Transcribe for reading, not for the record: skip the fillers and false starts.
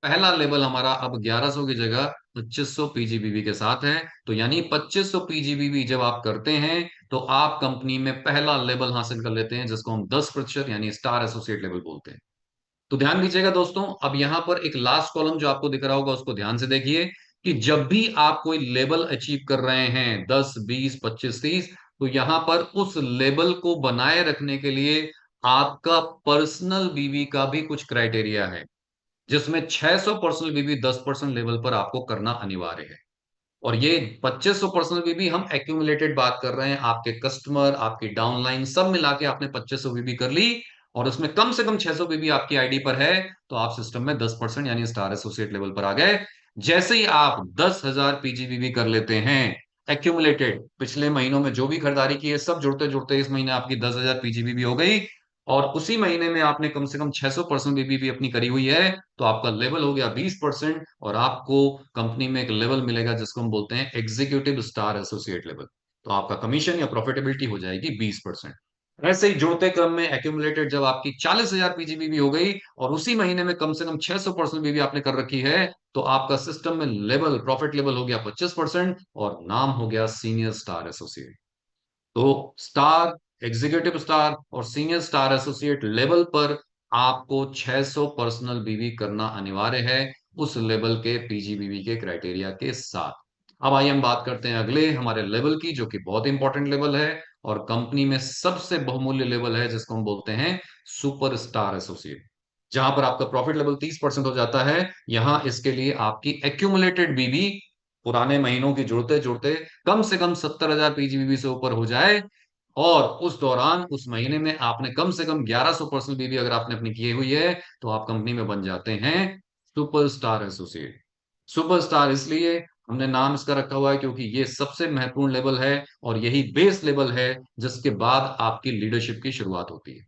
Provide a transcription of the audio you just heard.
पहला लेवल हमारा अब 1100 की जगह 2500 पीजीबीवी के साथ है। तो यानी 2500 पीजीबीवी जब आप करते हैं तो आप कंपनी में पहला लेवल हासिल कर लेते हैं, जिसको हम 10% यानी स्टार एसोसिएट लेवल बोलते हैं। तो ध्यान दीजिएगा दोस्तों, अब यहां पर एक लास्ट कॉलम जो आपको दिख रहा होगा उसको ध्यान से देखिए कि जब भी आप कोई लेवल अचीव कर रहे हैं 10, 20, 25, 30, तो यहां पर उस लेवल को बनाए रखने के लिए आपका पर्सनल बीवी का भी कुछ क्राइटेरिया है, जिसमें 600 पर्सनल बीवी 10% लेवल पर आपको करना अनिवार्य है। और ये 2500 पर्सनल बीवी हम एक्यूमुलेटेड बात कर रहे हैं, आपके कस्टमर, आपकी डाउनलाइन सब मिला के आपने 2500 बीवी कर ली और उसमें कम से कम 600 बीवी आपकी आईडी पर है, तो आप सिस्टम में 10% यानी स्टार एसोसिएट लेवल पर आ गए। जैसे ही आप 10,000 पीजीबीवी कर लेते हैं एक्यूमुलेटेड, पिछले महीनों में जो भी खरीदारी की है सब जुड़ते जुड़ते इस महीने आपकी 10,000 पीजीबीवी हो गई, और उसी महीने में आपने कम से कम 600% बीबीबी अपनी करी हुई है, तो आपका लेवल हो गया 20%, और आपको कंपनी में एक लेवल मिलेगा जिसको हम बोलते हैं एग्जीक्यूटिव स्टार एसोसिएट लेवल। तो आपका कमीशन या प्रॉफिटेबिलिटी हो जाएगी 20%। ऐसे ही जोड़ते क्रम में एक्यूमुलेटेड जब आपकी 40,000 पीजीबीवी हो गई और उसी महीने में कम से कम 600% बीबी आपने कर रखी है, तो आपका सिस्टम में लेवल, प्रॉफिट लेवल हो गया 25% और नाम हो गया सीनियर स्टार एसोसिएट। तो स्टार, एग्जीक्यूटिव स्टार और सीनियर स्टार एसोसिएट लेवल पर आपको 600 पर्सनल बीवी करना अनिवार्य है, उस लेवल के पीजीबीवी के क्राइटेरिया के साथ। अब आइए हम बात करते हैं अगले हमारे लेवल की, जो कि बहुत इंपॉर्टेंट लेवल है और कंपनी में सबसे बहुमूल्य लेवल है, जिसको हम बोलते हैं सुपर स्टार एसोसिएट। जहां पर आपका प्रॉफिट लेवल 30% हो जाता है, यहां इसके लिए आपकी एक्यूमुलेटेड बीवी पुराने महीनों की जुड़ते जुड़ते कम से कम 70,000 पीजीबीवी से ऊपर हो जाए, और उस दौरान उस महीने में आपने कम से कम 1100 पर्सनल बीवी अगर आपने अपनी की हुई है, तो आप कंपनी में बन जाते हैं सुपरस्टार एसोसिएट। सुपरस्टार इसलिए हमने नाम इसका रखा हुआ है क्योंकि ये सबसे महत्वपूर्ण लेवल है और यही बेस लेवल है जिसके बाद आपकी लीडरशिप की शुरुआत होती है।